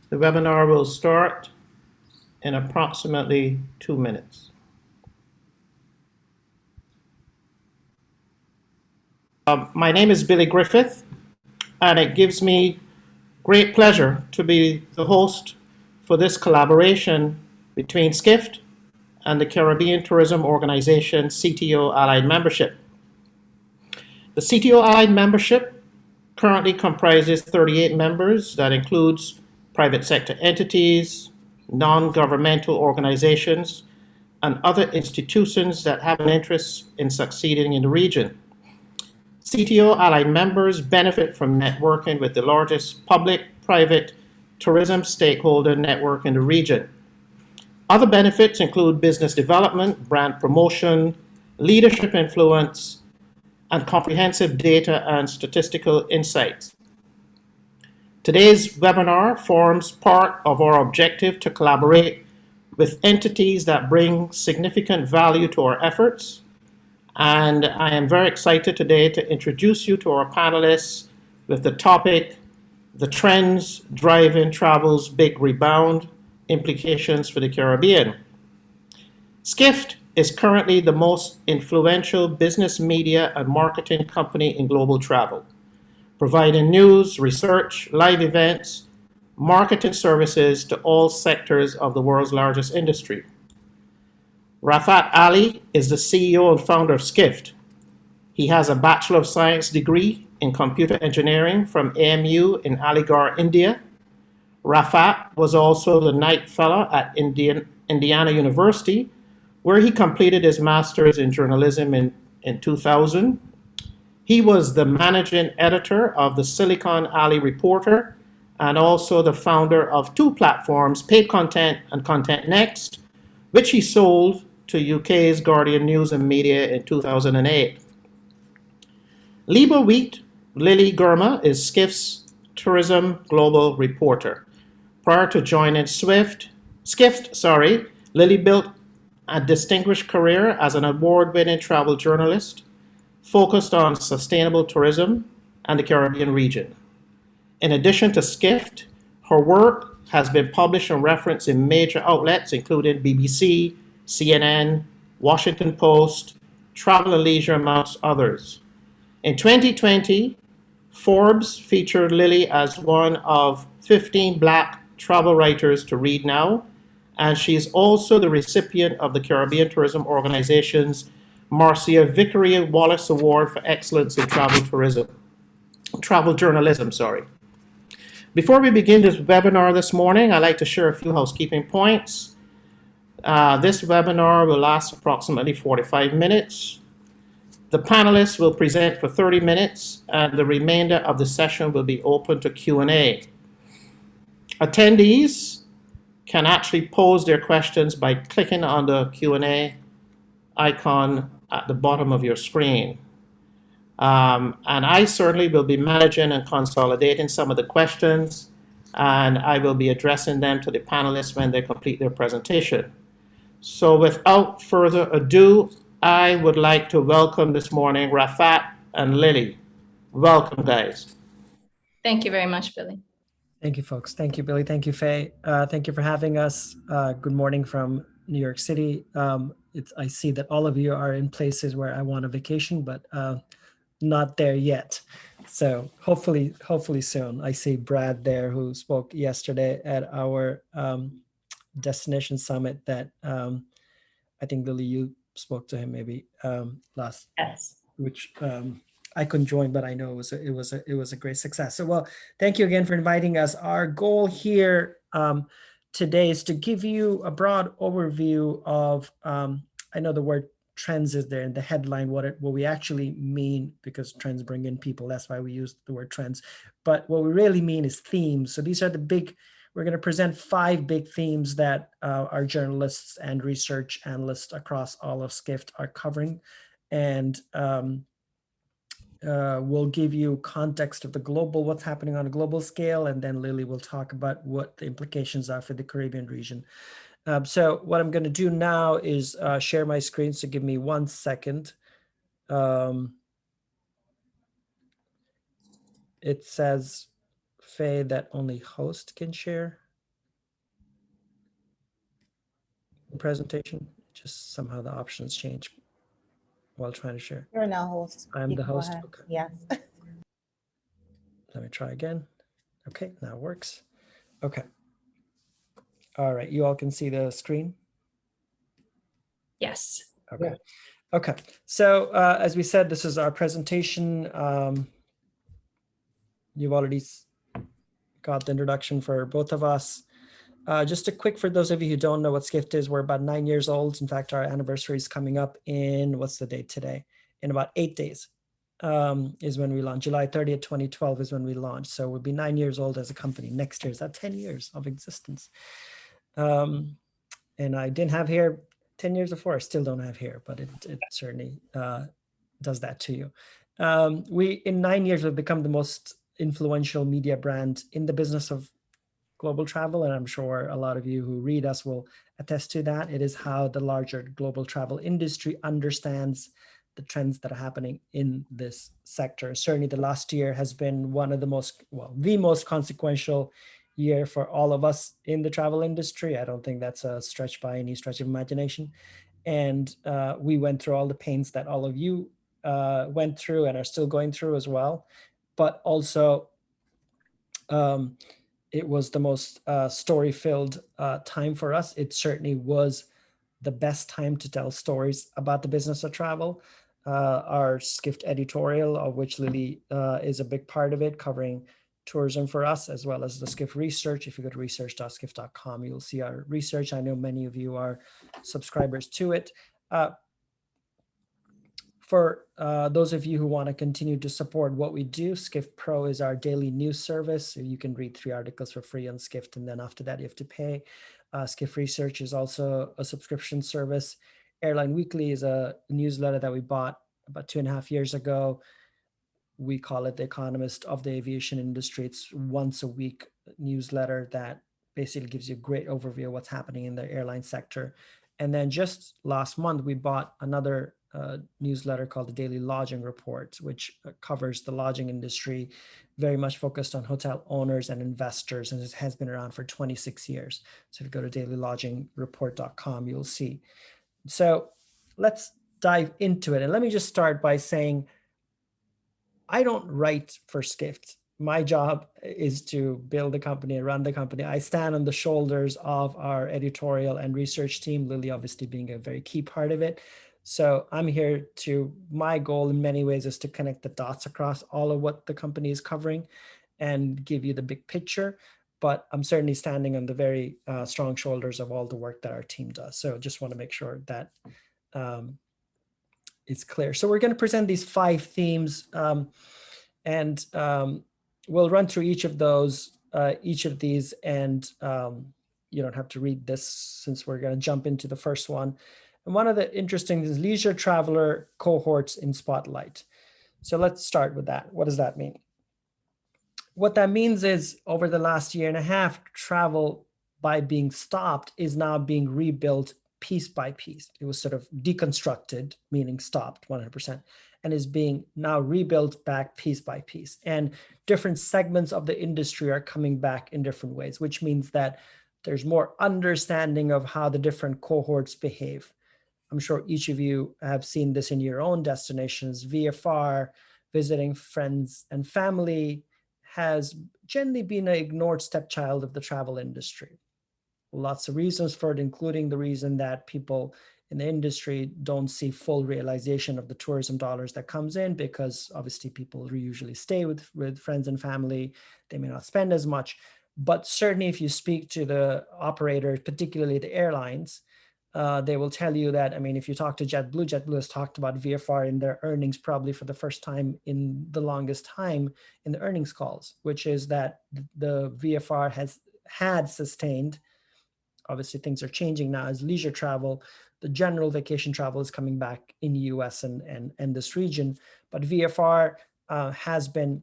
The webinar will start in approximately 2 minutes. My name is Billy Griffith, and it gives me great pleasure to be the host for this collaboration between Skift and the Caribbean Tourism Organization CTO Allied Membership. The CTO Allied Membership currently comprises 38 members. That includes private sector entities, non-governmental organizations, and other institutions that have an interest in succeeding in the region. CTO Allied members benefit from networking with the largest public-private tourism stakeholder network in the region. Other benefits include business development, brand promotion, leadership influence, and comprehensive data and statistical insights. Today's webinar forms part of our objective to collaborate with entities that bring significant value to our efforts. And I am very excited today to introduce you to our panelists with the topic, the trends driving travel's big rebound, implications for the Caribbean. Skift is currently the most influential business media and marketing company in global travel, providing news, research, live events, marketing services to all sectors of the world's largest industry. Rafat Ali is the CEO and founder of Skift. He has a Bachelor of Science degree in Computer Engineering from AMU in Aligarh, India. Rafat was also the Knight Fellow at Indiana University, where he completed his master's in journalism in 2000. He was the managing editor of the Silicon Alley Reporter and also the founder of two platforms, Paid Content and Content Next, which he sold to UK's Guardian News and Media in 2008. Lebawit Lily Girma is Skift's tourism global reporter. Prior to joining Skift, Lily built a distinguished career as an award-winning travel journalist focused on sustainable tourism and the Caribbean region. In addition to Skift, her work has been published and referenced in major outlets including BBC, CNN, Washington Post, Travel and Leisure, amongst others. In 2020, Forbes featured Lily as one of 15 Black travel writers to read now, and she is also the recipient of the Caribbean Tourism Organization's Marcia Vickery Wallace Award for Excellence in Travel Journalism. Before we begin this webinar this morning, I'd like to share a few housekeeping points. This webinar will last approximately 45 minutes. The panelists will present for 30 minutes, and the remainder of the session will be open to Q&A. Attendees can actually pose their questions by clicking on the Q&A icon at the bottom of your screen. And I certainly will be managing and consolidating some of the questions, and I will be addressing them to the panelists when they complete their presentation. So without further ado, I would like to welcome this morning Rafat and Lily. Welcome, guys. Thank you very much, Billy. Thank you, folks. Thank you, Billy. Thank you, Faye. Thank you for having us. Good morning from New York City. I see that all of you are in places where I want a vacation, but not there yet. So hopefully soon. I see Brad there who spoke yesterday at our destination summit that I think, Lily, you spoke to him maybe last, yes, which I couldn't join, but I know it was a great success. So, well, thank you again for inviting us. Our goal here today is to give you a broad overview of, I know the word trends is there in the headline, what we actually mean, because trends bring in people. That's why we use the word trends. But what we really mean is themes. So these are we're going to present 5 big themes that our journalists and research analysts across all of Skift are covering. And we'll give you context of what's happening on a global scale, and then Lily will talk about what the implications are for the Caribbean region. So what I'm going to do now is share my screen, so give me 1 second. It says, Faye, that only host can share. presentation? Just somehow the options change while trying to share. You're now host. I'm You the can go host. ahead. Okay. Yes. Let me try again. Okay, now it works. Okay. All right, you all can see the screen? Yes. Okay. Yeah. Okay. So as we said, this is our presentation. You've already got the introduction for both of us. Just a quick, for those of you who don't know what Skift is, we're about 9 years old. In fact, our anniversary is coming up in, what's the date today? In about 8 days is when we launched. July 30th, 2012 is when we launched. So we'll be 9 years old as a company. Next year is that 10 years of existence. And I didn't have hair 10 years before. I still don't have hair, but it certainly does that to you. We, in 9 years, we've become the most influential media brand in the business of global travel. And I'm sure a lot of you who read us will attest to that. It is how the larger global travel industry understands the trends that are happening in this sector. Certainly the last year has been one of the most, well, the most consequential year for all of us in the travel industry. I don't think that's a stretch by any stretch of imagination. And we went through all the pains that all of you went through and are still going through as well. But also, it was the most story-filled time for us. It certainly was the best time to tell stories about the business of travel. Our Skift editorial, of which Lily is a big part of it, covering tourism for us, as well as the Skift research. If you go to research.skift.com, you'll see our research. I know many of you are subscribers to it. For those of you who want to continue to support what we do, Skift Pro is our daily news service. So you can read 3 articles for free on Skift, and then after that you have to pay. Skift Research is also a subscription service. Airline Weekly is a newsletter that we bought about 2.5 years ago. We call it The Economist of the Aviation Industry. It's once a week newsletter that basically gives you a great overview of what's happening in the airline sector. And then just last month, we bought another newsletter called the Daily Lodging Report, which covers the lodging industry, very much focused on hotel owners and investors, and it has been around for 26 years. So if you go to dailylodgingreport.com, you'll see. So let's dive into it. And let me just start by saying, I don't write for Skift. My job is to build a company and run the company. I stand on the shoulders of our editorial and research team, Lily obviously being a very key part of it. So I'm here to, my goal in many ways is to connect the dots across all of what the company is covering and give you the big picture. But I'm certainly standing on the very strong shoulders of all the work that our team does. So just want to make sure that it's clear. So we're going to present these 5 themes, and we'll run through each of these, and you don't have to read this since we're going to jump into the first one. And one of the interesting is leisure traveler cohorts in spotlight. So let's start with that. What does that mean? What that means is over the last 1.5 years, travel by being stopped is now being rebuilt piece by piece. It was sort of deconstructed, meaning stopped 100%, and is being now rebuilt back piece by piece. And different segments of the industry are coming back in different ways, which means that there's more understanding of how the different cohorts behave. I'm sure each of you have seen this in your own destinations. VFR, visiting friends and family, has generally been an ignored stepchild of the travel industry. Lots of reasons for it, including the reason that people in the industry don't see full realization of the tourism dollars that comes in, because obviously people usually stay with friends and family. They may not spend as much. But certainly if you speak to the operators, particularly the airlines, they will tell you that, I mean, if you talk to JetBlue has talked about VFR in their earnings probably for the first time in the longest time in the earnings calls, which is that the VFR had sustained. Obviously, things are changing now as leisure travel, the general vacation travel is coming back in the US and this region. But VFR has been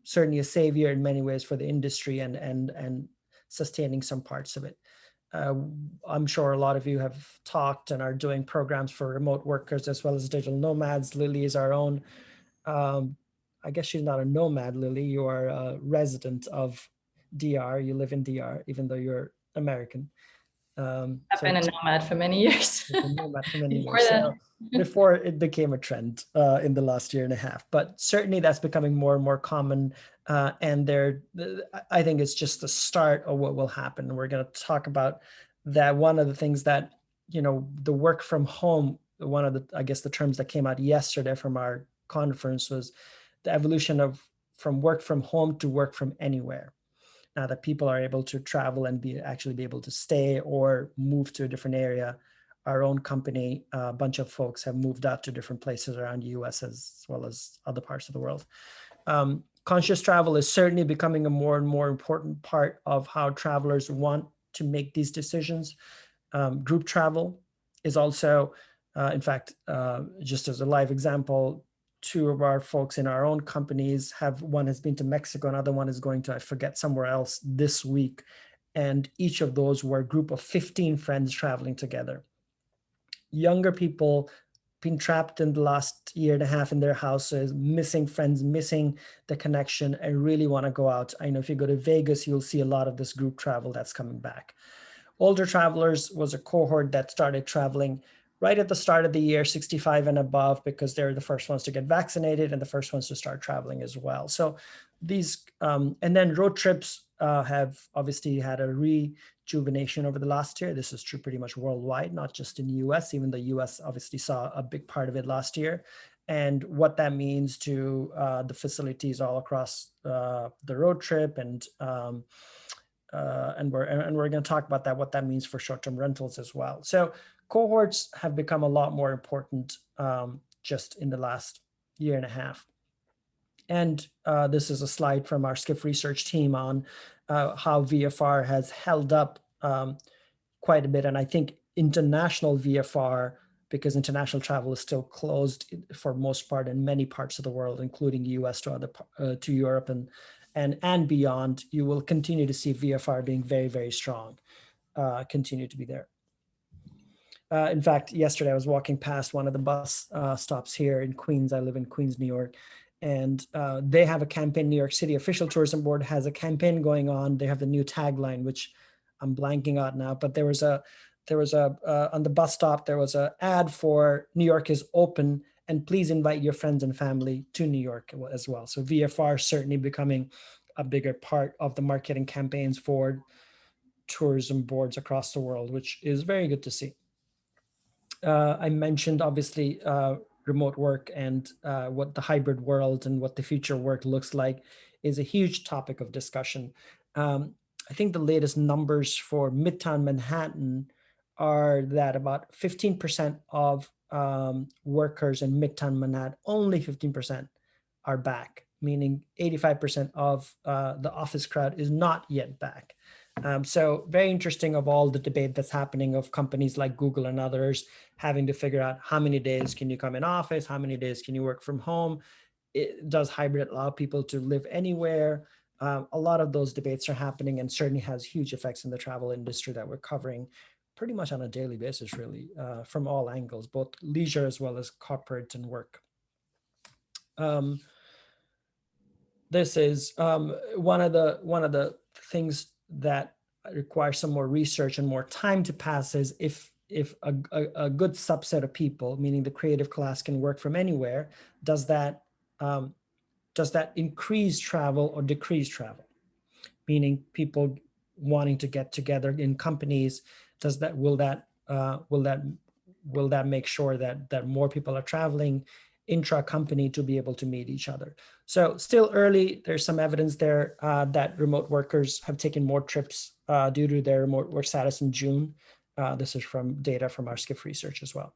certainly a savior in many ways for the industry and sustaining some parts of it. I'm sure a lot of you have talked and are doing programs for remote workers as well as digital nomads. Lily is our own. I guess she's not a nomad, Lily. You are a resident of DR. You live in DR, even though you're American. I've been a nomad for many years. Nomad for many Before years. that. So before it became a trend in the last year and a half, but certainly that's becoming more and more common. And I think it's just the start of what will happen. We're going to talk about that. One of the things that, the work from home, one of the, I guess the terms that came out yesterday from our conference was the evolution of from work from home to work from anywhere. Now that people are able to travel and actually be able to stay or move to a different area. Our own company, a bunch of folks have moved out to different places around the US as well as other parts of the world. Conscious travel is certainly becoming a more and more important part of how travelers want to make these decisions. Group travel is also, in fact, just as a live example, two of our folks in our own companies one has been to Mexico, another one is going to, I forget, somewhere else this week. And each of those were a group of 15 friends traveling together. Younger people been trapped in the last year and a half in their houses, missing friends, missing the connection, and really want to go out. I know if you go to Vegas, you'll see a lot of this group travel that's coming back. Older travelers was a cohort that started traveling right at the start of the year, 65 and above, because they're the first ones to get vaccinated and the first ones to start traveling as well. So these, and then road trips have obviously had a rejuvenation over the last year. This is true pretty much worldwide, not just in the US, even the US obviously saw a big part of it last year. And what that means to the facilities all across the road trip and we're going to talk about that, what that means for short-term rentals as well. So cohorts have become a lot more important just in the last year and a half. And this is a slide from our Skift research team on how VFR has held up quite a bit. And I think international VFR, because international travel is still closed for most part in many parts of the world, including the US to Europe and beyond, you will continue to see VFR being very, very strong, continue to be there. In fact, yesterday I was walking past one of the bus stops here in Queens. I live in Queens, New York, and they have a campaign. New York City Official Tourism Board has a campaign going on. They have the new tagline, which I'm blanking out now, but there was a on the bus stop, there was an ad for New York is open and please invite your friends and family to New York as well. So VFR certainly becoming a bigger part of the marketing campaigns for tourism boards across the world, which is very good to see. I mentioned obviously remote work and what the hybrid world and what the future work looks like is a huge topic of discussion. I think the latest numbers for Midtown Manhattan are that about 15% of workers in Midtown Manhattan, only 15% are back, meaning 85% of the office crowd is not yet back. So very interesting of all the debate that's happening of companies like Google and others having to figure out how many days can you come in office, how many days can you work from home? Does hybrid allow people to live anywhere? A lot of those debates are happening and certainly has huge effects in the travel industry that we're covering pretty much on a daily basis, really, from all angles, both leisure as well as corporate and work. This is one of the things that requires some more research and more time to pass is if a good subset of people, meaning the creative class, can work from anywhere, does that increase travel or decrease travel? Meaning people wanting to get together in companies, will that make sure that more people are traveling intra-company to be able to meet each other? So still early, there's some evidence there that remote workers have taken more trips due to their remote work status in June. This is from data from our Skift research as well.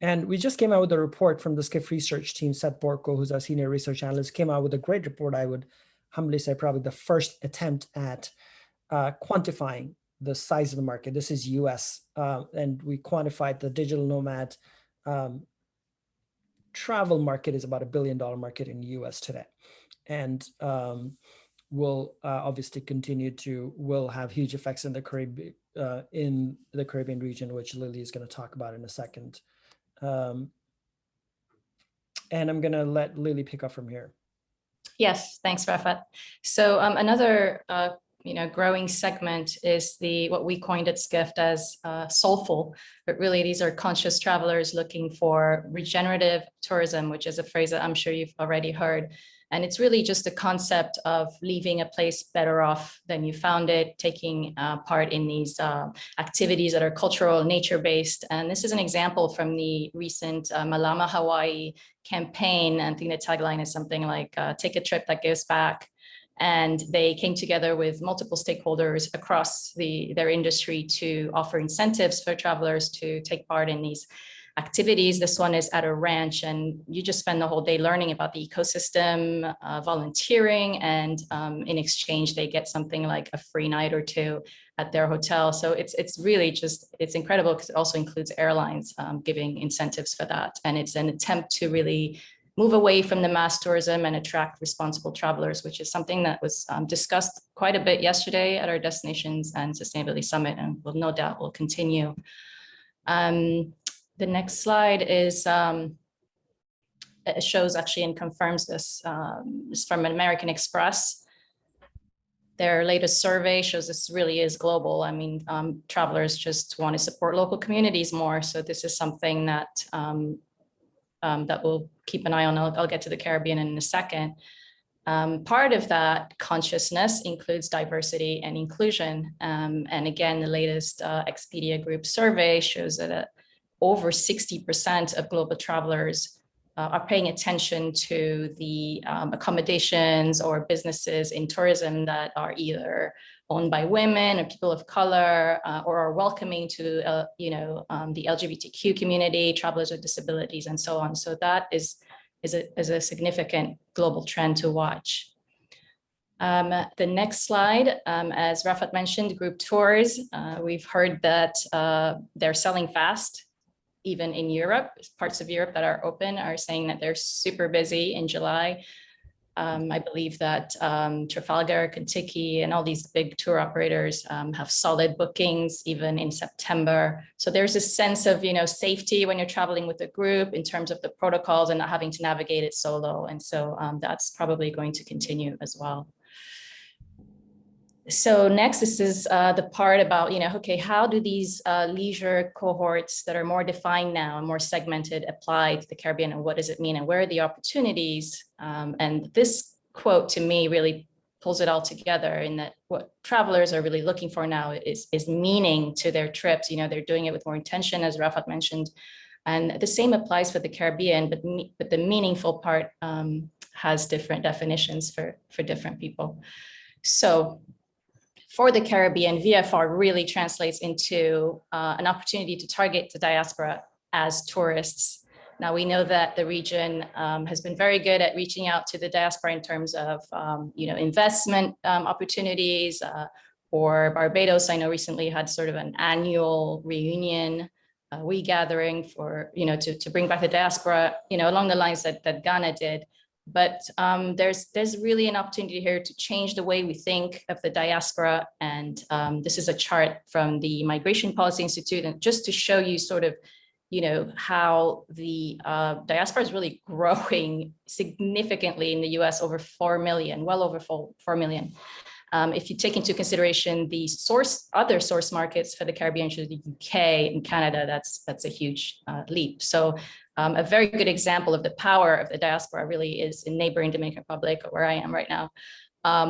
And we just came out with a report from the Skift research team. Seth Borko, who's our senior research analyst, came out with a great report. I would humbly say probably the first attempt at quantifying the size of the market. This is US, and we quantified the digital nomad travel market is about $1 billion market in the US today. And will obviously will have huge effects in the Caribbean region, which Lily is going to talk about in a second. And I'm going to let Lily pick up from here. Yes, thanks, Rafat. So another growing segment is what we coined at Skift as soulful, but really these are conscious travelers looking for regenerative tourism, which is a phrase that I'm sure you've already heard. And it's really just the concept of leaving a place better off than you found it, taking part in these activities that are cultural, nature-based. And this is an example from the recent Malama Hawaii campaign. I think the tagline is something like, take a trip that gives back. And they came together with multiple stakeholders across their industry to offer incentives for travelers to take part in these activities. This one is at a ranch, and you just spend the whole day learning about the ecosystem, volunteering, and in exchange, they get something like a free night or two at their hotel. So it's really just, it's incredible because it also includes airlines giving incentives for that. And it's an attempt to really move away from the mass tourism and attract responsible travelers, which is something that was discussed quite a bit yesterday at our Destinations and Sustainability Summit, and will no doubt will continue. The next slide is, it shows actually and confirms this, is from American Express. Their latest survey shows this really is global. I mean, travelers just want to support local communities more. So this is something that that we'll keep an eye on. I'll get to the Caribbean in a second. Part of that consciousness includes diversity and inclusion. And again, the latest Expedia Group survey shows that over 60% of global travelers are paying attention to the accommodations or businesses in tourism that are either owned by women or people of color, or are welcoming to the LGBTQ community, travelers with disabilities, and so on. So that is a significant global trend to watch. The next slide, as Rafat mentioned, group tours. We've heard that they're selling fast. Even in Europe, parts of Europe that are open are saying that they're super busy in July. I believe that Trafalgar, Kentucky, and all these big tour operators have solid bookings even in September. So there's a sense of safety when you're traveling with a group in terms of the protocols and not having to navigate it solo. And so that's probably going to continue as well. So next, this is the part about, okay, how do these leisure cohorts that are more defined now and more segmented apply to the Caribbean, and what does it mean, and where are the opportunities? And this quote to me really pulls it all together, in that what travelers are really looking for now is meaning to their trips. They're doing it with more intention, as Rafat mentioned, and the same applies for the Caribbean, but the meaningful part has different definitions for different people. So for the Caribbean, VFR really translates into an opportunity to target the diaspora as tourists. Now, we know that the region has been very good at reaching out to the diaspora in terms of investment opportunities, or Barbados, I know recently had sort of an annual reunion, gathering for, to bring back the diaspora, along the lines that Ghana did. But there's really an opportunity here to change the way we think of the diaspora. And this is a chart from the Migration Policy Institute, and just to show you sort of, how the diaspora is really growing significantly in the US, over 4 million, well over 4 million. If you take into consideration the other source markets for the Caribbean, the UK and Canada, that's a huge leap. So a very good example of the power of the diaspora really is in neighboring Dominican Republic, where I am right now,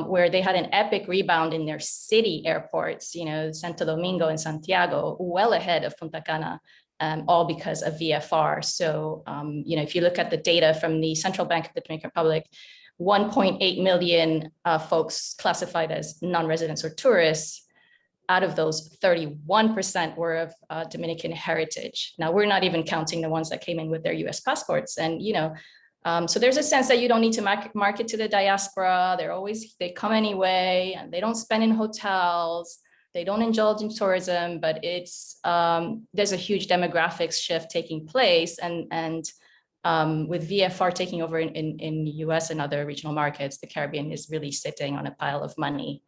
where they had an epic rebound in their city airports, Santo Domingo and Santiago, well ahead of Punta Cana, all because of VFR. So, if you look at the data from the Central Bank of the Dominican Republic, 1.8 million folks classified as non-residents or tourists. Out of those, 31% were of Dominican heritage. Now, we're not even counting the ones that came in with their US passports. And, so there's a sense that you don't need to market to the diaspora. They come anyway, and they don't spend in hotels. They don't indulge in tourism, but there's a huge demographics shift taking place. And with VFR taking over in US and other regional markets, the Caribbean is really sitting on a pile of money.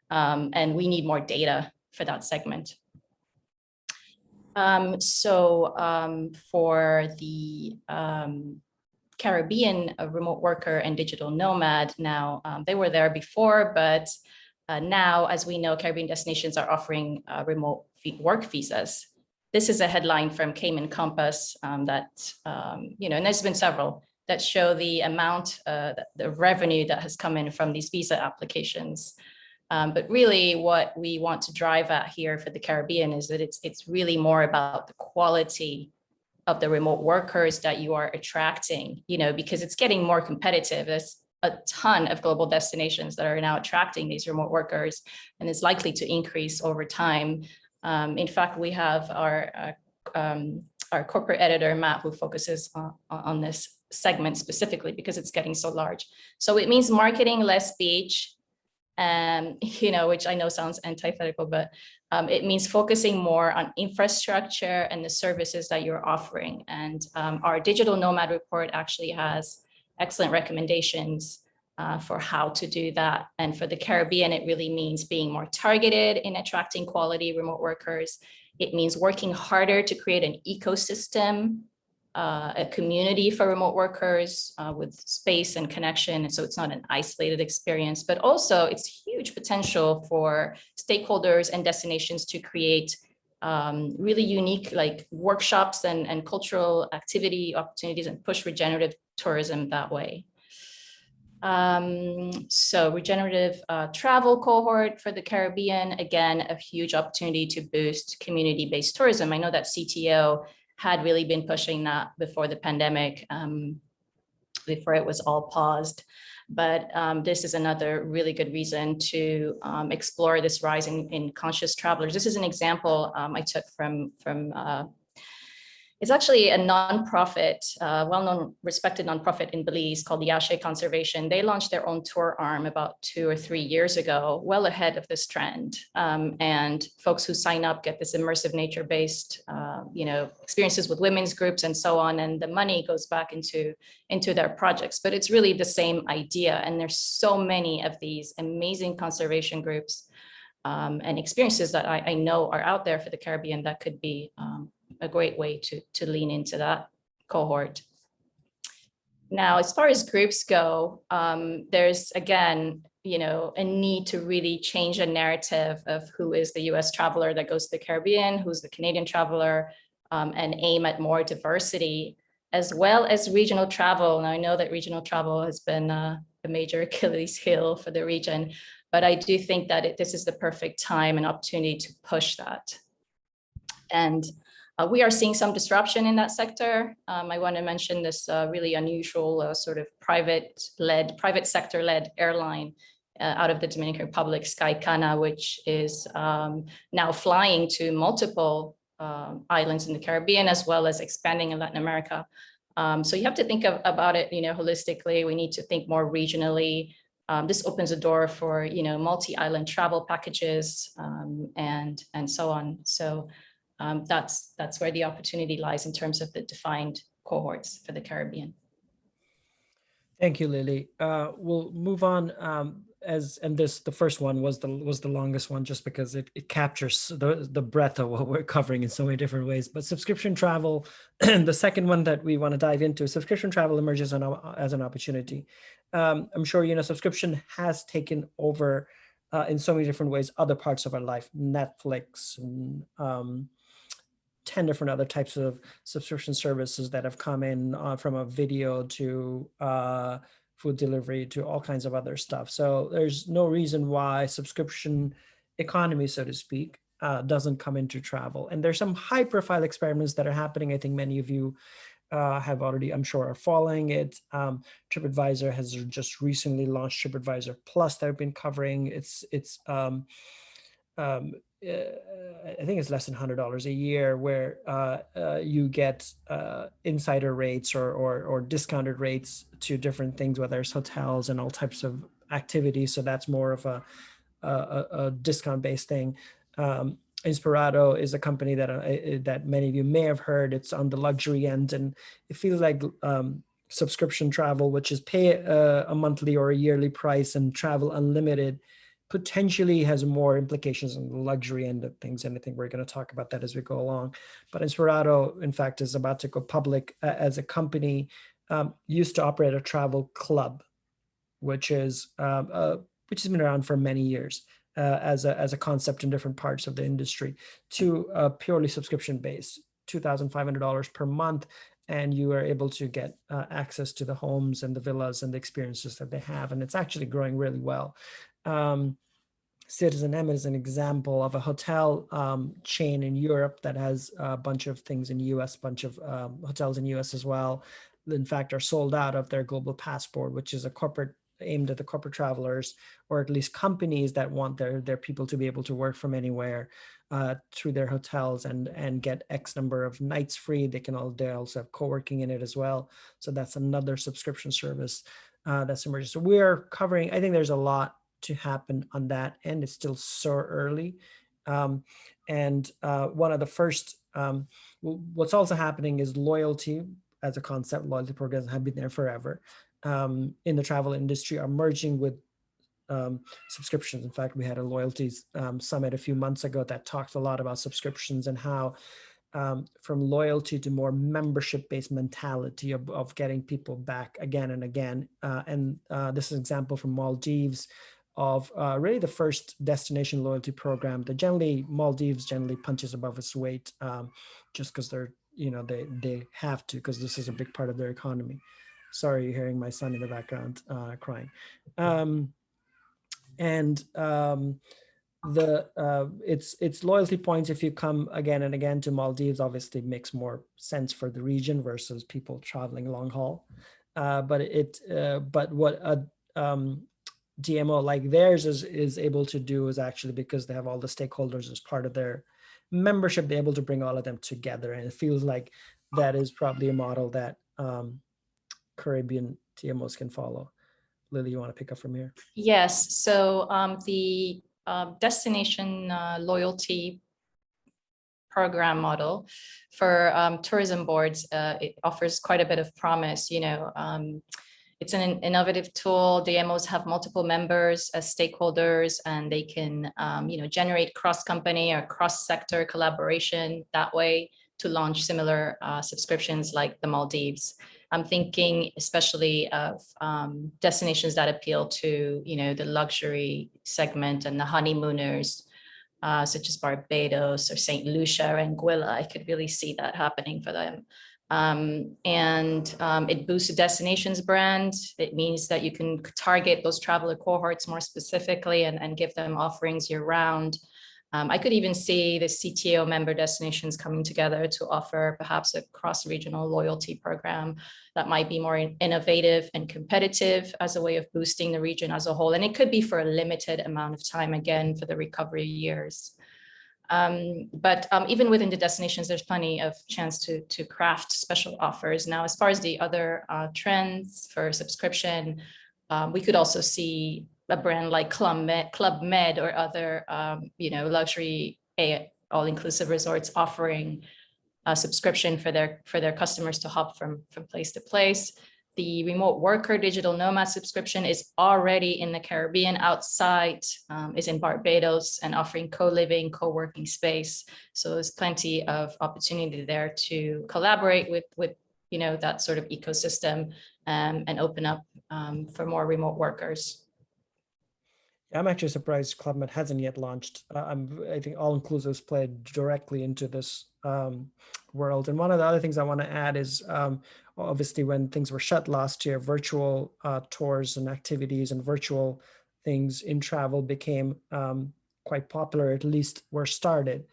And we need more data for that segment. For the Caribbean remote worker and digital nomad now, they were there before, but Now, as we know, Caribbean destinations are offering remote work visas. This is a headline from Cayman Compass that, and there's been several that show the amount, the revenue that has come in from these visa applications. But really what we want to drive at here for the Caribbean is that it's really more about the quality of the remote workers that you are attracting, because it's getting more competitive. There's a ton of global destinations that are now attracting these remote workers, and it's likely to increase over time. In fact, we have our corporate editor, Matt, who focuses on this segment specifically because it's getting so large. So it means marketing less beach, which I know sounds antithetical, but it means focusing more on infrastructure and the services that you're offering. And our digital nomad report actually has excellent recommendations for how to do that. And for the Caribbean, it really means being more targeted in attracting quality remote workers. It means working harder to create an ecosystem, a community for remote workers with space and connection. And so it's not an isolated experience, but also it's huge potential for stakeholders and destinations to create really unique workshops and cultural activity opportunities and push regenerative tourism that way. So regenerative travel cohort for the Caribbean, again, a huge opportunity to boost community-based tourism. I know that CTO had really been pushing that before the pandemic, before it was all paused. But this is another really good reason to explore this rise in conscious travelers. This is an example I took from it's actually a nonprofit, well-known, respected nonprofit in Belize called the Ashe Conservation. They launched their own tour arm about 2 or 3 years ago, well ahead of this trend. And folks who sign up get this immersive nature-based, experiences with women's groups and so on. And the money goes back into their projects. But it's really the same idea. And there's so many of these amazing conservation groups and experiences that I know are out there for the Caribbean that could be a great way to lean into that cohort. Now, as far as groups go, there's, again, a need to really change a narrative of who is the US traveler that goes to the Caribbean, who's the Canadian traveler, and aim at more diversity, as well as regional travel. And I know that regional travel has been a major Achilles heel for the region, but I do think that this is the perfect time and opportunity to push that. And we are seeing some disruption in that sector. I want to mention this really unusual sort of private sector-led airline out of the Dominican Republic, SkyCana, which is now flying to multiple islands in the Caribbean, as well as expanding in Latin America. So you have to think about it, holistically. We need to think more regionally. This opens a door for, multi-island travel packages and so on. So that's where the opportunity lies in terms of the defined cohorts for the Caribbean. Thank you, Lily. We'll move on. The first one was the longest one, just because it captures the breadth of what we're covering in so many different ways. But subscription travel, the second one that we want to dive into, subscription travel emerges as an opportunity. I'm sure subscription has taken over in so many different ways other parts of our life, Netflix, and 10 different other types of subscription services that have come in, from a video to food delivery to all kinds of other stuff. So there's no reason why subscription economy, so to speak, doesn't come into travel. And there's some high profile experiments that are happening. I think many of you have already, I'm sure, are following it. TripAdvisor has just recently launched TripAdvisor Plus that I've been covering. I think it's less than $100 a year, where you get insider rates or discounted rates to different things, whether it's hotels and all types of activities. So that's more of a discount-based thing. Inspirato is a company that many of you may have heard. It's on the luxury end, and it feels like subscription travel, which is pay a monthly or a yearly price and travel unlimited, potentially has more implications on the luxury end of things. And I think we're going to talk about that as we go along. But Inspirato, in fact, is about to go public as a company. Used to operate a travel club, which is which has been around for many years as a concept in different parts of the industry, to a purely subscription based, $2,500 per month. And you are able to get access to the homes and the villas and the experiences that they have. And it's actually growing really well. Citizen M is an example of a hotel chain in Europe that has a bunch of things in US, bunch of hotels in US as well. In fact, are sold out of their Global Passport, which is a corporate aimed at the corporate travelers, or at least companies that want their people to be able to work from anywhere through their hotels and get X number of nights free. They also have co-working in it as well. So that's another subscription service that's emerging. So we're covering, I think there's a lot to happen on that end. It's still so early. And one of the first, what's also happening is loyalty as a concept. Loyalty programs have been there forever in the travel industry, are merging with subscriptions. In fact, we had a loyalty summit a few months ago that talked a lot about subscriptions and how from loyalty to more membership-based mentality of getting people back again and again. This is an example from Maldives of really the first destination loyalty program. Maldives generally punches above its weight just because they have to, because this is a big part of their economy. Sorry, you're hearing my son in the background crying. It's loyalty points. If you come again and again to Maldives, obviously it makes more sense for the region versus people traveling long haul. But what a DMO like theirs is able to do is actually, because they have all the stakeholders as part of their membership, they're able to bring all of them together. And it feels like that is probably a model that Caribbean TMOs can follow. Lily, you want to pick up from here? Yes. So the destination loyalty program model for tourism boards, it offers quite a bit of promise. It's an innovative tool. DMOs have multiple members as stakeholders, and they can generate cross-company or cross-sector collaboration that way to launch similar subscriptions like the Maldives. I'm thinking especially of destinations that appeal to the luxury segment and the honeymooners, such as Barbados or St. Lucia or Anguilla. I could really see that happening for them. It boosts the destination's brand. It means that you can target those traveler cohorts more specifically and give them offerings year round. I could even see the CTO member destinations coming together to offer perhaps a cross-regional loyalty program that might be more innovative and competitive as a way of boosting the region as a whole. And it could be for a limited amount of time, again, for the recovery years. But even within the destinations, there's plenty of chance to craft special offers. Now, as far as the other trends for subscription, we could also see a brand like Club Med or other, luxury all-inclusive resorts offering a subscription for their customers to hop from place to place. The remote worker digital nomad subscription is already in the Caribbean. Outside is in Barbados and offering co-living, co-working space. So there's plenty of opportunity there to collaborate with that sort of ecosystem and open up for more remote workers. I'm actually surprised Club Med hasn't yet launched. I think all-inclusives play directly into this world. And one of the other things I want to add is obviously when things were shut last year, virtual tours and activities and virtual things in travel became quite popular, at least were started.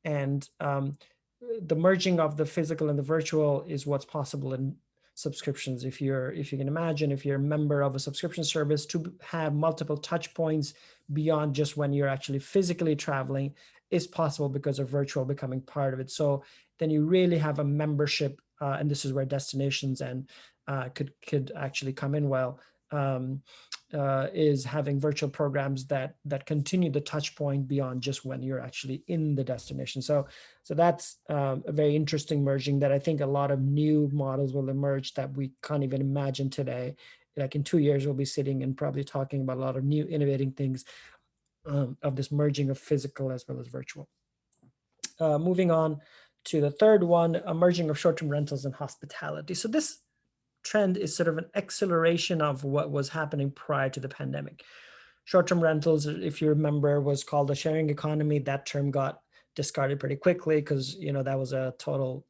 And the merging of the physical and the virtual is what's possible in subscriptions. If you can imagine, if you're a member of a subscription service, to have multiple touch points beyond just when you're actually physically traveling is possible because of virtual becoming part of it. So then you really have a membership, and this is where destinations and could actually come in well, is having virtual programs that continue the touch point beyond just when you're actually in the destination. So that's a very interesting merging that I think a lot of new models will emerge that we can't even imagine today. Like in 2 years, we'll be sitting and probably talking about a lot of new innovating things of this merging of physical as well as virtual. Moving on to the third one, a merging of short-term rentals and hospitality. So this trend is sort of an acceleration of what was happening prior to the pandemic. Short-term rentals, if you remember, was called a sharing economy. That term got discarded pretty quickly because that was a total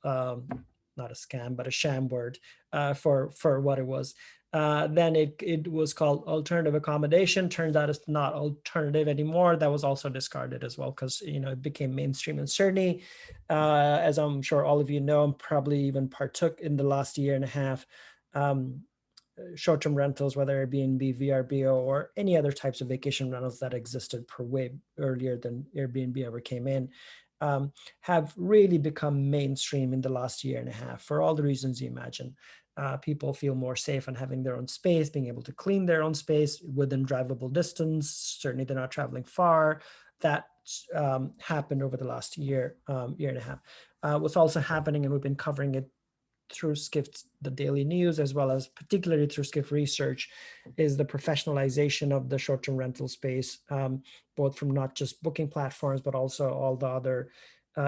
not a scam, but a sham word for what it was. Then it was called alternative accommodation. Turns out it's not alternative anymore. That was also discarded as well because it became mainstream. And certainly, as I'm sure all of you know, and probably even partook in the last year and a half, short-term rentals, whether Airbnb, VRBO, or any other types of vacation rentals that existed way earlier than Airbnb ever came in, have really become mainstream in the last year and a half for all the reasons you imagine. People feel more safe on having their own space, being able to clean their own space within drivable distance. Certainly they're not traveling far. That happened over the last year and a half. What's also happening, and we've been covering it through Skift, the daily news, as well as particularly through Skift research, is the professionalization of the short-term rental space, both from not just booking platforms, but also all the other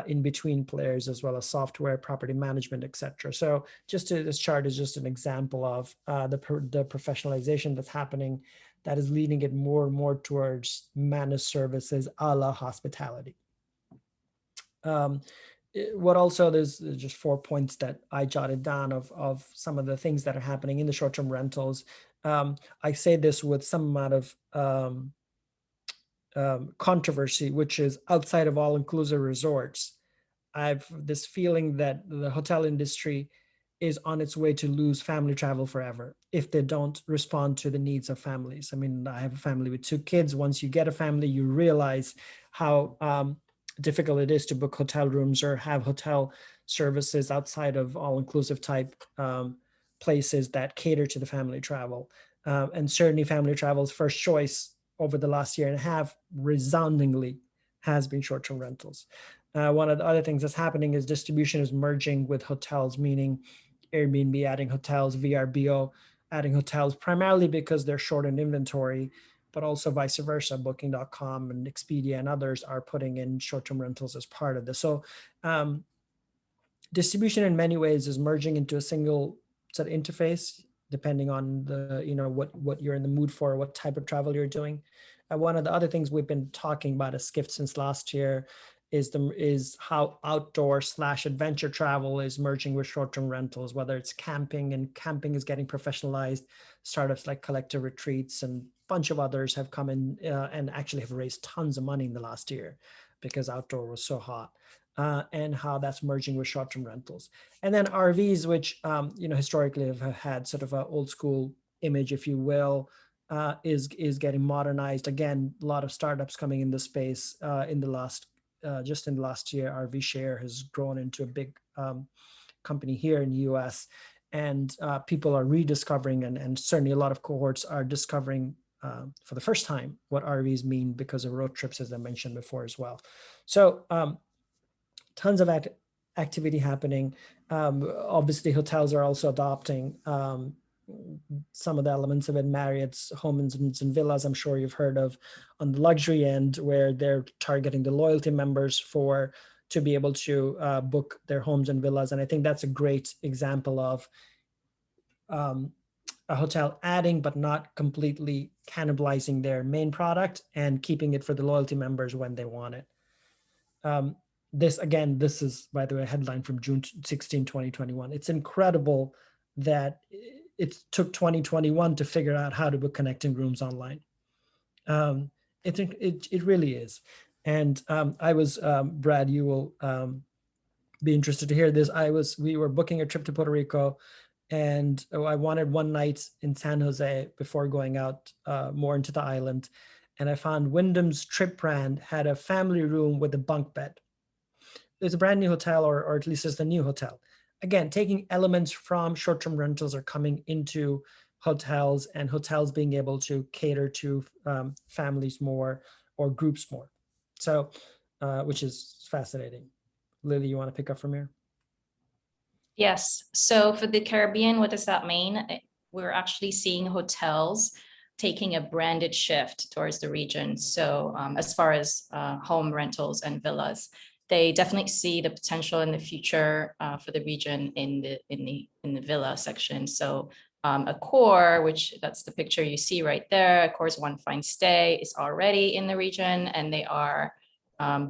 in-between players, as well as software, property management, etc. So this chart is just an example of the professionalization that's happening that is leading it more and more towards managed services a la hospitality. What also, there's just 4 points that I jotted down of some of the things that are happening in the short-term rentals. I say this with some amount of controversy, which is outside of all-inclusive resorts. I've this feeling that the hotel industry is on its way to lose family travel forever if they don't respond to the needs of families. I mean, I have a family with 2 kids. Once you get a family, you realize how difficult it is to book hotel rooms or have hotel services outside of all-inclusive type places that cater to the family travel. And certainly family travel's first choice over the last year and a half resoundingly has been short-term rentals. One of the other things that's happening is distribution is merging with hotels, meaning Airbnb adding hotels, VRBO adding hotels, primarily because they're short in inventory, but also vice versa. Booking.com and Expedia and others are putting in short-term rentals as part of this. So distribution in many ways is merging into a single set of interface, depending on the what you're in the mood for, what type of travel you're doing. One of the other things we've been talking about at Skift since last year is how outdoor/adventure travel is merging with short-term rentals, whether it's camping, and camping is getting professionalized. Startups like Collective Retreats and a bunch of others have come in and actually have raised tons of money in the last year because outdoor was so hot. And how that's merging with short-term rentals. And then RVs, which historically have had sort of an old school image, if you will, is getting modernized. Again, a lot of startups coming in the space in the last year. RV Share has grown into a big company here in the US, and people are rediscovering, and certainly a lot of cohorts are discovering for the first time what RVs mean because of road trips, as I mentioned before as well. So tons of activity happening. Obviously, hotels are also adopting some of the elements of it. Marriott's Homes and Villas, I'm sure you've heard of, on the luxury end, where they're targeting the loyalty members to be able to book their homes and villas. And I think that's a great example of a hotel adding but not completely cannibalizing their main product and keeping it for the loyalty members when they want it. This is, by the way, a headline from June 16, 2021. It's incredible that it took 2021 to figure out how to book connecting rooms online. It really is. And I was, Brad, you will be interested to hear this. We were booking a trip to Puerto Rico, and I wanted one night in San Jose before going out more into the island. And I found Wyndham's Trip brand had a family room with a bunk bed. It's a brand new hotel, or at least it's the new hotel. Again, taking elements from short-term rentals are coming into hotels, and hotels being able to cater to families more or groups more. So, which is fascinating. Lily, you want to pick up from here? Yes. So for the Caribbean, what does that mean? We're actually seeing hotels taking a branded shift towards the region. So as far as home rentals and villas, they definitely see the potential in the future for the region in the villa section. So Accor, which that's the picture you see right there. Accor's One Fine Stay is already in the region, and they are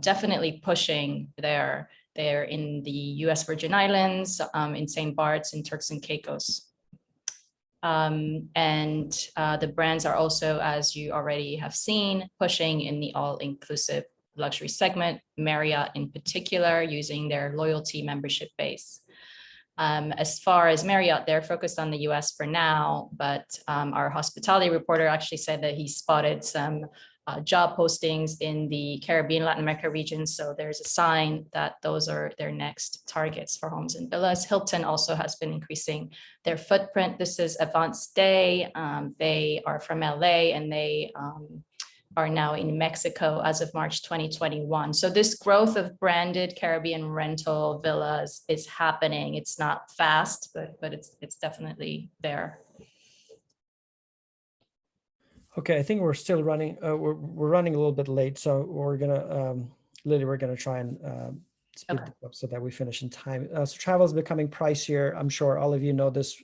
definitely pushing there. They're in the US Virgin Islands, in St. Bart's, in Turks and Caicos. The brands are also, as you already have seen, pushing in the all-inclusive luxury segment, Marriott in particular, using their loyalty membership base. As far as Marriott, they're focused on the US for now, but our hospitality reporter actually said that he spotted some job postings in the Caribbean, Latin America region. So there's a sign that those are their next targets for homes and villas. Hilton also has been increasing their footprint. This is Advanced Stay. They are from LA, and they are now in Mexico as of March 2021. So this growth of branded Caribbean rental villas is happening. It's not fast, but it's definitely there. Okay, I think we're still running. We're running a little bit late, so we're gonna Lily, we're gonna try and speed this up so that we finish in time. So travel is becoming pricier. I'm sure all of you know this,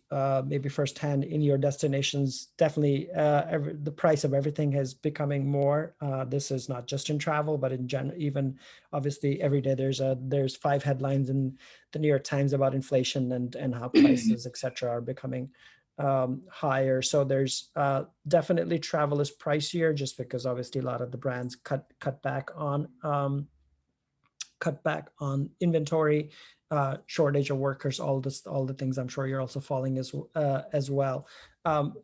maybe firsthand in your destinations. Definitely, the price of everything is becoming more. This is not just in travel, but in general. Even obviously, every day there's 5 headlines in the New York Times about inflation and how prices, etc., are becoming higher. So there's definitely travel is pricier, just because obviously a lot of the brands cut back on inventory, shortage of workers, all the things I'm sure you're also following as well.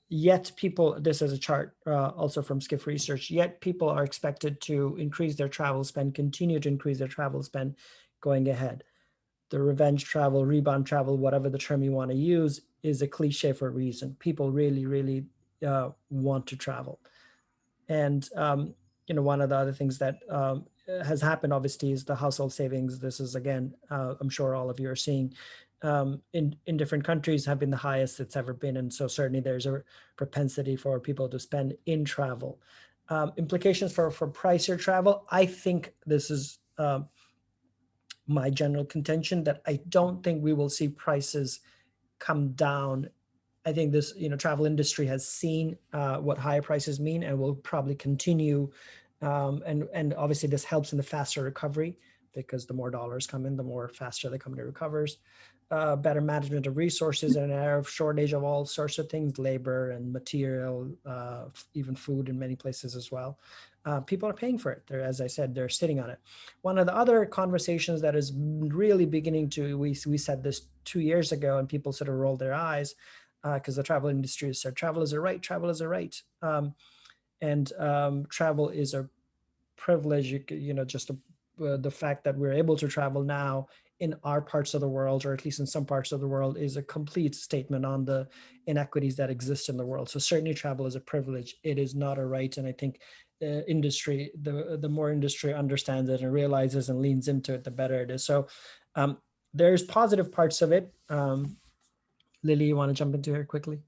Yet people, this is a chart also from Skift Research, yet people are expected to increase their travel spend, continue to increase their travel spend going ahead. The revenge travel, rebound travel, whatever the term you want to use, is a cliche for a reason. People really, really want to travel. And, one of the other things that has happened, obviously, is the household savings. This is, again, I'm sure all of you are seeing in different countries have been the highest it's ever been. And so certainly there's a propensity for people to spend in travel. Implications for pricier travel. I think this is my general contention, that I don't think we will see prices come down. I think this, travel industry has seen what higher prices mean and will probably continue. And obviously this helps in the faster recovery, because the more dollars come in, the more faster the company recovers. Better management of resources and an era of shortage of all sorts of things, labor and material, even food in many places as well. People are paying for it. They're, as I said, they're sitting on it. One of the other conversations that is really beginning to, we said this 2 years ago and people sort of rolled their eyes because the travel industry has said, travel is a right, travel is a right. And travel is a privilege, just the fact that we're able to travel now in our parts of the world, or at least in some parts of the world, is a complete statement on the inequities that exist in the world. So certainly travel is a privilege. It is not a right. And I think the industry, the more industry understands it and realizes and leans into it, the better it is. So there's positive parts of it. Lily, you want to jump into here quickly?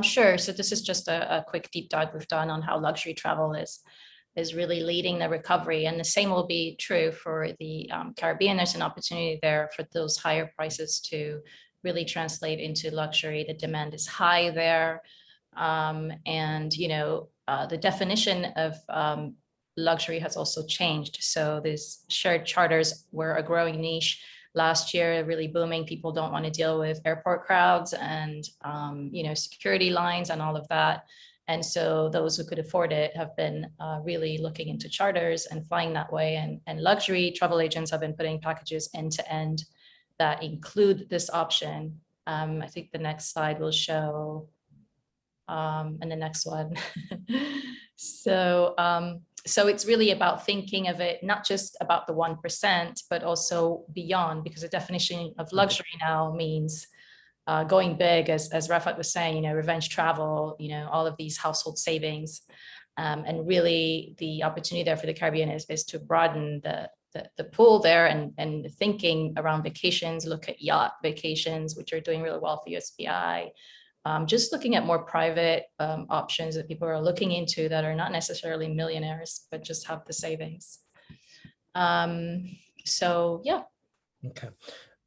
Sure. So this is just a quick deep dive we've done on how luxury travel is really leading the recovery. And the same will be true for the Caribbean. There's an opportunity there for those higher prices to really translate into luxury. The demand is high there. The definition of luxury has also changed. So these shared charters were a growing niche last year, really booming. People don't want to deal with airport crowds and security lines and all of that. And so those who could afford it have been really looking into charters and flying that way. And luxury travel agents have been putting packages end to end that include this option. I think the next slide will show, and the next one. So it's really about thinking of it, not just about the 1%, but also beyond, because the definition of luxury now means going big, as Rafat was saying, revenge travel, all of these household savings. And really the opportunity there for the Caribbean is to broaden the pool there and thinking around vacations, look at yacht vacations, which are doing really well for USBI. Just looking at more private options that people are looking into that are not necessarily millionaires, but just have the savings. So, yeah. Okay.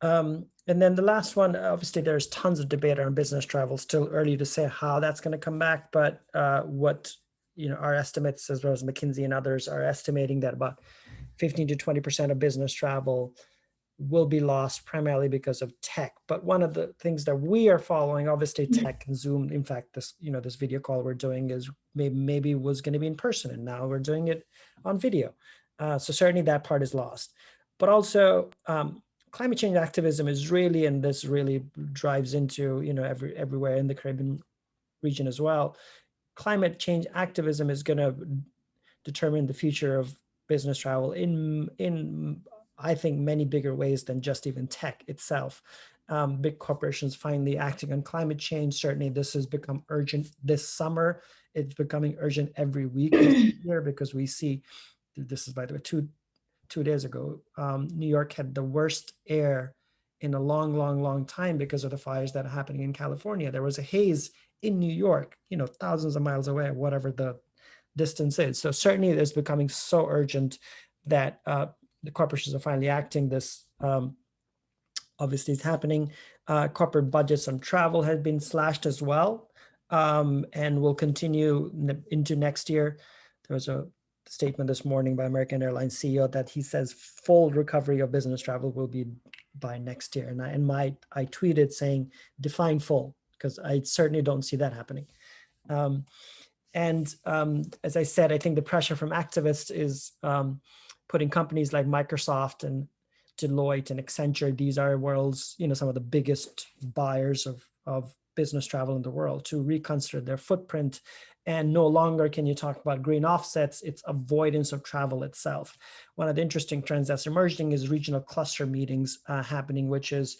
And then the last one, obviously, there's tons of debate around business travel. Still early to say how that's going to come back, but what our estimates, as well as McKinsey and others, are estimating that about 15 to 20% of business travel will be lost primarily because of tech. But one of the things that we are following, obviously, tech and Zoom. In fact, this video call we're doing is maybe was going to be in person, and now we're doing it on video. So certainly that part is lost. But also, climate change activism is really, and this really drives into everywhere in the Caribbean region as well. Climate change activism is going to determine the future of business travel in I think many bigger ways than just even tech itself. Big corporations finally acting on climate change. Certainly this has become urgent this summer. It's becoming urgent every week this year, because we see, this is, by the way, two days ago, New York had the worst air in a long time because of the fires that are happening in California. There was a haze in New York, thousands of miles away, whatever the distance is. So certainly it's becoming so urgent that the corporations are finally acting. This obviously is happening. Corporate budgets on travel have been slashed as well, and will continue into next year. There was a statement this morning by American Airlines CEO that he says full recovery of business travel will be by next year. And I tweeted saying, define full, because I certainly don't see that happening. As I said, I think the pressure from activists is putting companies like Microsoft and Deloitte and Accenture, these are world's, some of the biggest buyers of business travel in the world, to reconsider their footprint. And no longer can you talk about green offsets, it's avoidance of travel itself. One of the interesting trends that's emerging is regional cluster meetings happening, which is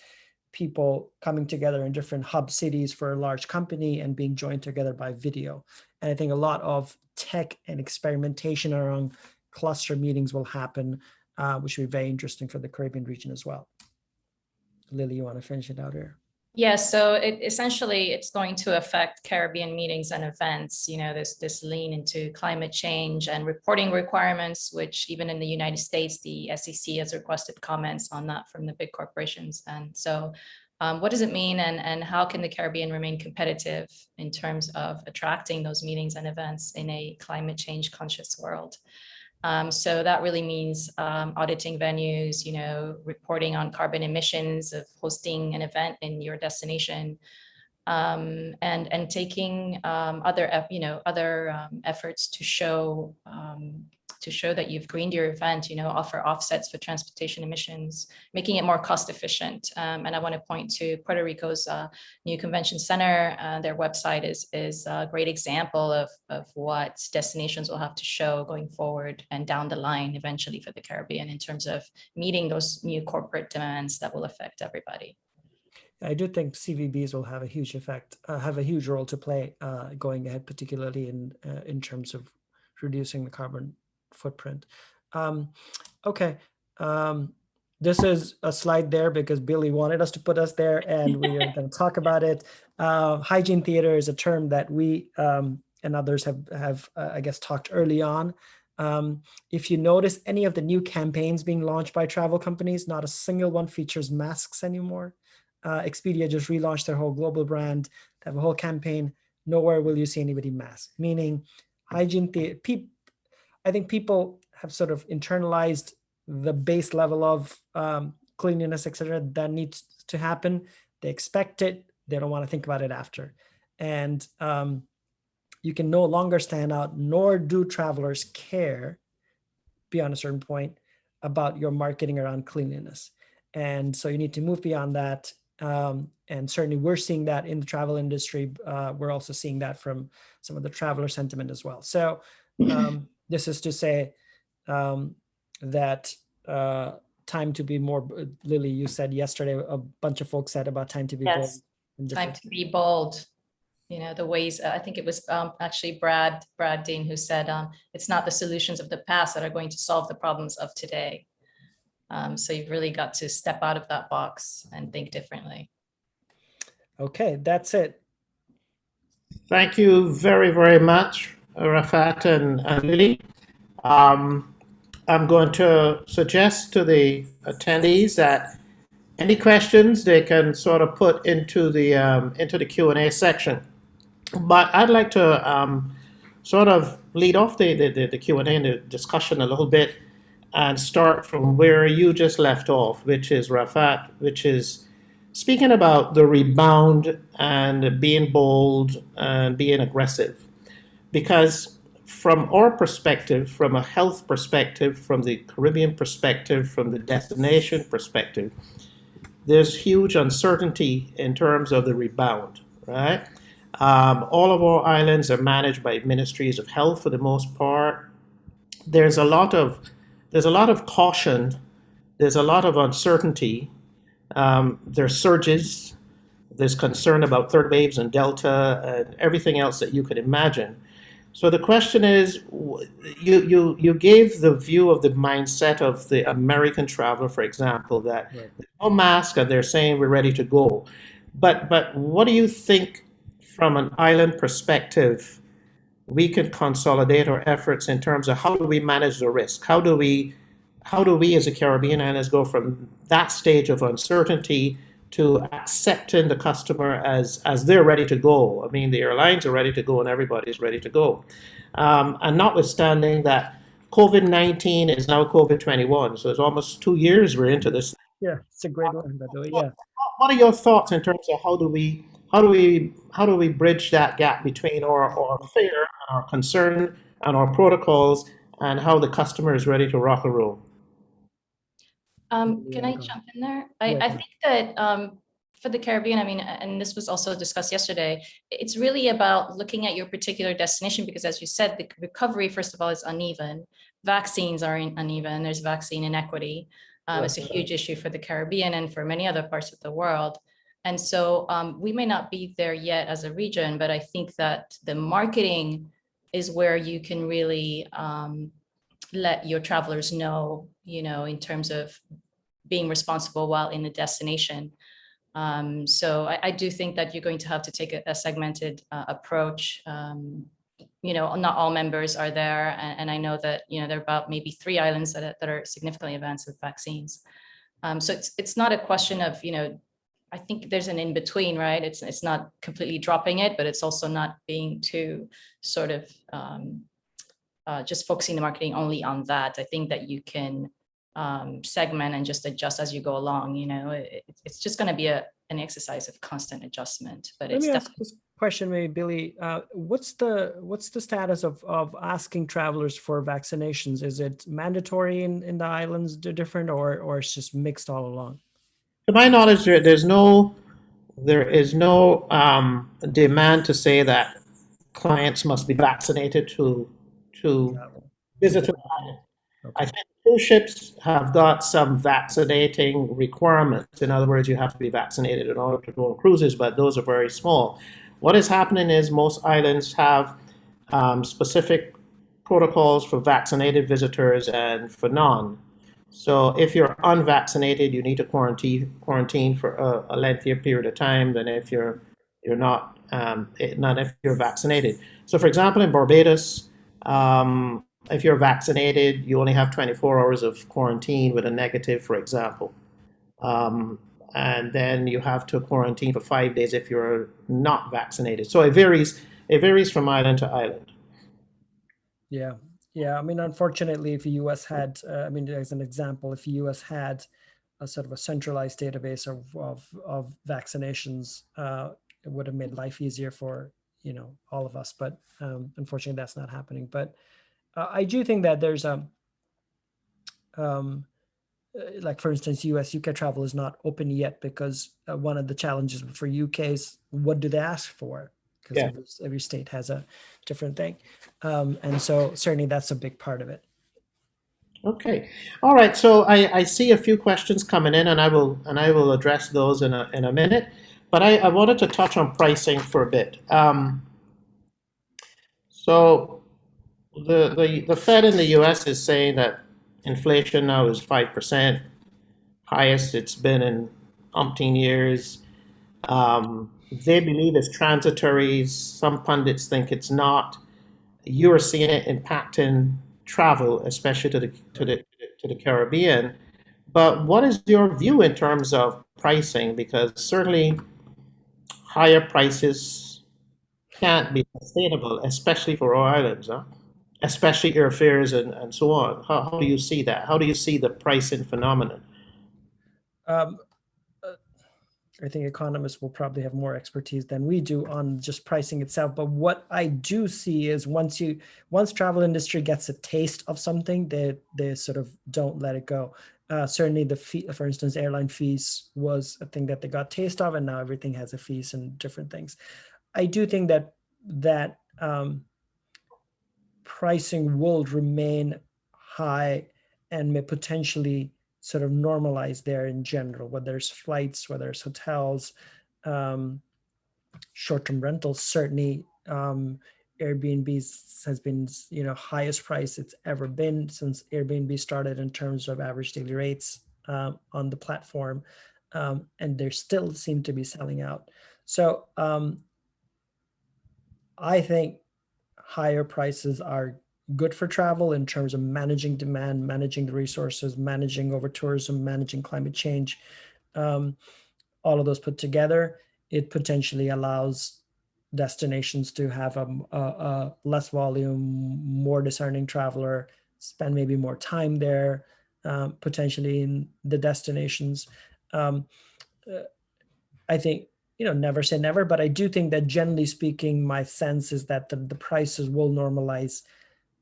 people coming together in different hub cities for a large company and being joined together by video. And I think a lot of tech and experimentation around cluster meetings will happen, which will be very interesting for the Caribbean region as well. Lily, you want to finish it out here? Yeah, so essentially it's going to affect Caribbean meetings and events, this lean into climate change and reporting requirements, which even in the United States, the SEC has requested comments on that from the big corporations. And so what does it mean, and how can the Caribbean remain competitive in terms of attracting those meetings and events in a climate change conscious world? So that really means auditing venues, reporting on carbon emissions of hosting an event in your destination, and taking other efforts to show that you've greened your event, offer offsets for transportation emissions, making it more cost efficient. And I want to point to Puerto Rico's new convention center. Their website is a great example of what destinations will have to show going forward and down the line eventually for the Caribbean in terms of meeting those new corporate demands that will affect everybody. I do think CVBs will have a huge effect, have a huge role to play going ahead, particularly in terms of reducing the carbon footprint. Okay, this is a slide there because Billy wanted us to put us there, and we are going to talk about it. Hygiene theater is a term that we and others have I guess, talked early on. If you notice any of the new campaigns being launched by travel companies, not a single one features masks anymore. Expedia just relaunched their whole global brand. They have a whole campaign. Nowhere will you see anybody masked, meaning hygiene. I think people have sort of internalized the base level of cleanliness, etc., that needs to happen. They expect it. They don't want to think about it after. And you can no longer stand out, nor do travelers care beyond a certain point about your marketing around cleanliness. And so you need to move beyond that. And certainly we're seeing that in the travel industry. We're also seeing that from some of the traveler sentiment as well. So this is to say that time to be more, Lily, you said yesterday, a bunch of folks said about time to be bold. Time to be bold. The ways, I think it was actually Brad Dean who said, it's not the solutions of the past that are going to solve the problems of today. So you've really got to step out of that box and think differently. Okay, that's it. Thank you very, very much, Rafat and Lily. I'm going to suggest to the attendees that Any questions they can sort of put into the Q&A section. But I'd like to sort of lead off the Q&A and the discussion a little bit and start from where you just left off, which is Rafat, which is speaking about the rebound and being bold and being aggressive. Because from our perspective, from a health perspective, from the Caribbean perspective, from the destination perspective, there's huge uncertainty in terms of the rebound, right? All of our islands are managed by ministries of health for the most part. There's a lot of caution. There's a lot of uncertainty. There's surges. There's concern about third waves and Delta and everything else that you could imagine. So the question is, you gave the view of the mindset of the American traveler, for example, that Right. no mask and they're saying we're ready to go. But what do you think from an island perspective we can consolidate our efforts in terms of how do we manage the risk? How do we as a Caribbean islands go from that stage of uncertainty to accepting the customer as they're ready to go? I mean, the airlines are ready to go and everybody's ready to go. And notwithstanding that COVID-19 is now COVID-21, so it's almost 2 years we're into this. Yeah, it's a great one, by the way. Yeah. What are your thoughts in terms of how do we bridge that gap between our fear and our concern and our protocols and how the customer is ready to rock and roll? Can I jump in there? Yeah, I think that for the Caribbean, I mean, and this was also discussed yesterday, it's really about looking at your particular destination because, as you said, the recovery, first of all, is uneven. Vaccines are uneven. There's vaccine inequity. It's a huge issue for the Caribbean and for many other parts of the world. And so we may not be there yet as a region, but I think that the marketing is where you can really let your travelers know, in terms of being responsible while in the destination. So I do think that you're going to have to take a segmented approach. Not all members are there. And I know that, there are about maybe 3 islands that are significantly advanced with vaccines. So it's not a question of, I think there's an in-between, right? It's not completely dropping it, but it's also not being too sort of just focusing the marketing only on that. I think that you can segment and just adjust as you go along. It's just going to be an exercise of constant adjustment. But Let it's me ask this question, maybe Billy. What's the status of asking travelers for vaccinations? Is it mandatory in the islands, different, or it's just mixed all along? To my knowledge, there is no demand to say that clients must be vaccinated to visit the island. Okay. I think cruise ships have got some vaccinating requirements. In other words, you have to be vaccinated in order to go on cruises, but those are very small. What is happening is most islands have specific protocols for vaccinated visitors and for non. So if you're unvaccinated, you need to quarantine for a lengthier period of time than if you're not if you're vaccinated. So for example, in Barbados, if you're vaccinated, you only have 24 hours of quarantine with a negative, for example. And then you have to quarantine for 5 days if you're not vaccinated. So it varies from island to island. Yeah. I mean, unfortunately, if the U.S. had, as an example, if the U.S. had a sort of a centralized database of vaccinations, it would have made life easier for all of us. But unfortunately, that's not happening. But I do think that there's like for instance, US-UK travel is not open yet because one of the challenges for UK is what do they ask for? Because every state has a different thing, and so certainly that's a big part of it. Okay, all right. So I see a few questions coming in, and I will address those in a minute. But I wanted to touch on pricing for a bit. So the Fed in the U.S. is saying that inflation now is 5%, highest it's been in umpteen years. They believe it's transitory. Some pundits think it's not. You are seeing it impacting travel, especially to the Caribbean. But what is your view in terms of pricing, because certainly higher prices can't be sustainable, especially for our islands, huh? Especially airfares and so on. How do you see that? How do you see the pricing phenomenon? Um, I think economists will probably have more expertise than we do on just pricing itself. But what I do see is once travel industry gets a taste of something, they sort of don't let it go. Certainly the fee, for instance, airline fees was a thing that they got taste of, and now everything has a fees and different things. I do think that pricing will remain high and may potentially sort of normalize there in general, whether it's flights, whether it's hotels, short-term rentals. Certainly, Airbnb's has been, highest price it's ever been since Airbnb started in terms of average daily rates on the platform, and they still seem to be selling out. So I think higher prices are good for travel in terms of managing demand, managing the resources, managing over tourism, managing climate change. All of those put together, it potentially allows destinations to have a less volume, more discerning traveler, spend maybe more time there, potentially in the destinations. I think, never say never, but I do think that generally speaking, my sense is that the prices will normalize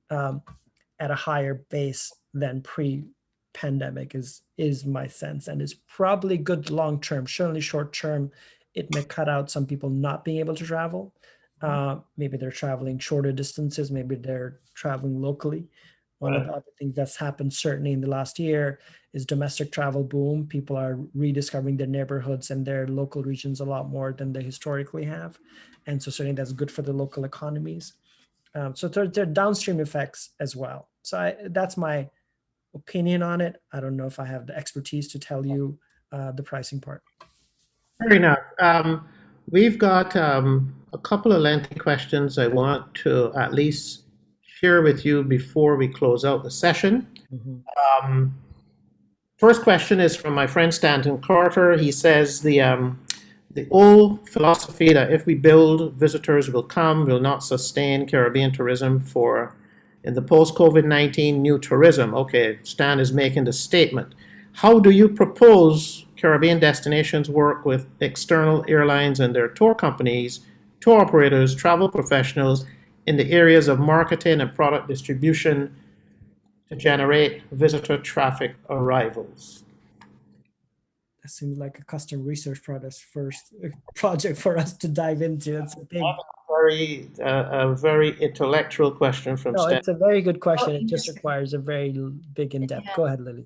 at a higher base than pre-pandemic is my sense, and is probably good long term. Certainly short term, it may cut out some people not being able to travel. Maybe they're traveling shorter distances, maybe they're traveling locally. One of the other things that's happened certainly in the last year is domestic travel boom. People are rediscovering their neighborhoods and their local regions a lot more than they historically have. And so certainly that's good for the local economies. So there are downstream effects as well. So that's my opinion on it. I don't know if I have the expertise to tell you the pricing part. Fair enough. We've got a couple of lengthy questions I want to at least share with you before we close out the session. First question is from my friend Stanton Carter. He says the old philosophy that if we build, visitors will come, will not sustain Caribbean tourism in the post-COVID-19 new tourism. Okay, Stan is making the statement. How do you propose Caribbean destinations work with external airlines and their tour companies, tour operators, travel professionals in the areas of marketing and product distribution to generate visitor traffic arrivals? That seems like a custom research project for us to dive into. It's a very intellectual question from Stan. It's a very good question. It just requires a very big in-depth. Go ahead, Lily.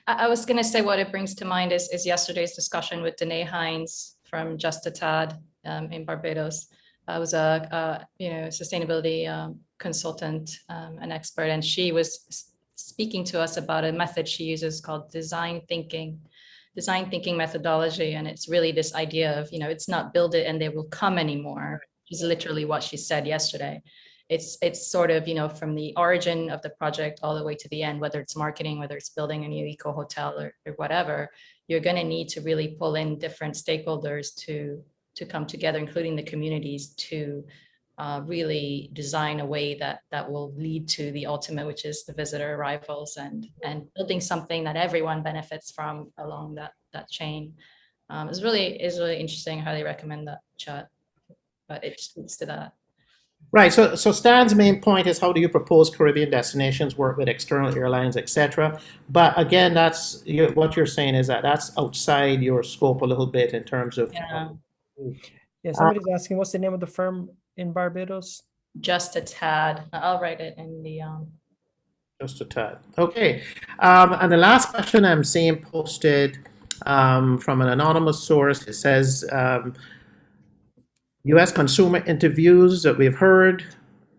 I was going to say what it brings to mind is yesterday's discussion with Danae Hines from Just a Tad in Barbados. I was a sustainability consultant, an expert, and she was speaking to us about a method she uses called design thinking methodology. And it's really this idea of, it's not build it and they will come anymore, which is literally what she said yesterday. It's sort of, from the origin of the project all the way to the end, whether it's marketing, whether it's building a new eco hotel or whatever, you're going to need to really pull in different stakeholders to come together, including the communities, to really design a way that will lead to the ultimate, which is the visitor arrivals and building something that everyone benefits from along that chain. Is really interesting. I highly recommend that chat, but it speaks to that. Right. So Stan's main point is how do you propose Caribbean destinations work with external airlines, etc. But again, what you're saying is that's outside your scope a little bit in terms of. Yeah. Somebody's asking, what's the name of the firm in Barbados? Just a Tad. I'll write it in the. Just a Tad. Okay. And the last question I'm seeing posted from an anonymous source. It says. U.S. consumer interviews that we've heard,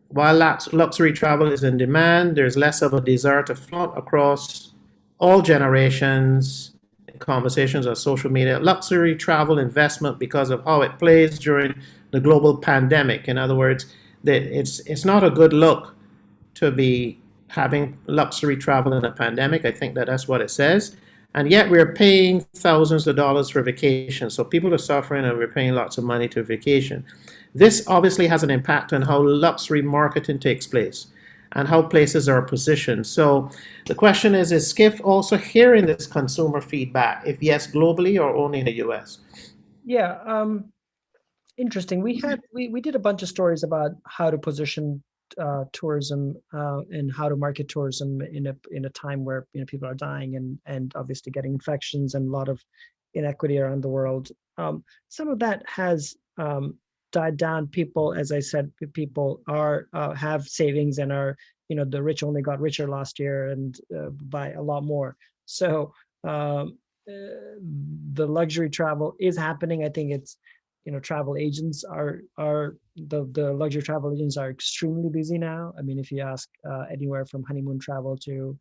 while luxury travel is in demand, there's less of a desire to flaunt across all generations in conversations on social media. Luxury travel investment because of how it plays during the global pandemic. In other words, it's not a good look to be having luxury travel in a pandemic. I think that's what it says. And yet we're paying thousands of dollars for vacation. So people are suffering and we're paying lots of money to vacation. This obviously has an impact on how luxury marketing takes place and how places are positioned. So the question is Skift also hearing this consumer feedback? If yes, globally or only in the US? Yeah, interesting. We did a bunch of stories about how to position tourism and how to market tourism in a time where people are dying and obviously getting infections and a lot of inequity around the world. Some of that has died down. People, as I said, people are have savings and are the rich only got richer last year and by a lot more. So the luxury travel is happening. I think it's travel agents are the luxury travel agents are extremely busy now. I mean, if you ask anywhere from honeymoon travel to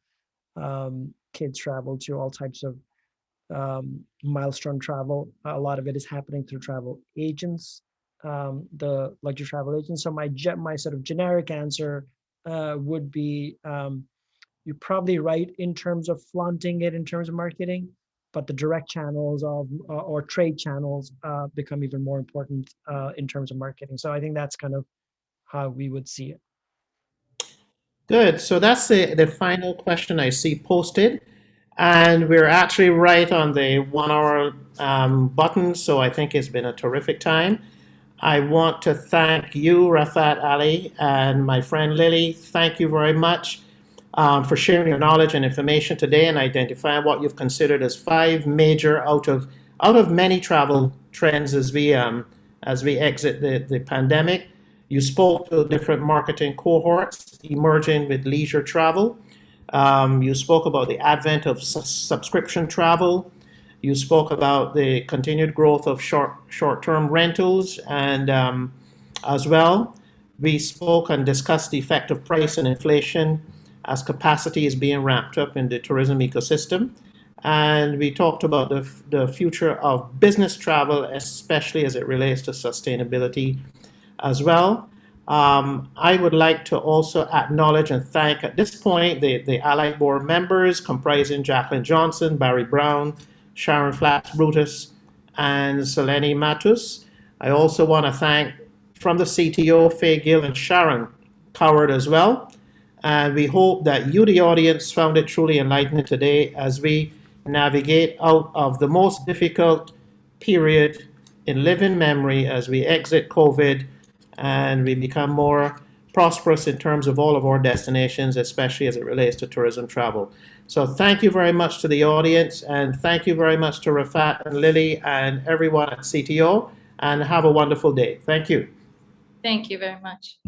kids travel to all types of milestone travel, a lot of it is happening through travel agents, the luxury travel agents. So my sort of generic answer would be you're probably right in terms of flaunting it in terms of marketing, but the direct channels of or trade channels become even more important in terms of marketing. So I think that's kind of how we would see it. Good. So that's the final question I see posted. And we're actually right on the 1 hour button. So I think it's been a terrific time. I want to thank you, Rafat Ali, and my friend Lily. Thank you very much for sharing your knowledge and information today and identifying what you've considered as 5 major out of many travel trends as we exit the pandemic. You spoke to different marketing cohorts emerging with leisure travel. You spoke about the advent of subscription travel. You spoke about the continued growth of short-term rentals, and as well, we spoke and discussed the effect of price and inflation as capacity is being ramped up in the tourism ecosystem. And we talked about the future of business travel, especially as it relates to sustainability as well. I would like to also acknowledge and thank at this point the Allied Board members comprising Jacqueline Johnson, Barry Brown, Sharon Flatts Brutus, and Selene Matus. I also want to thank from the CTO, Faye Gill and Sharon Coward as well. And we hope that you, the audience, found it truly enlightening today as we navigate out of the most difficult period in living memory as we exit COVID and we become more prosperous in terms of all of our destinations, especially as it relates to tourism travel. So thank you very much to the audience, and thank you very much to Rafat and Lily and everyone at CTO, and have a wonderful day. Thank you. Thank you very much.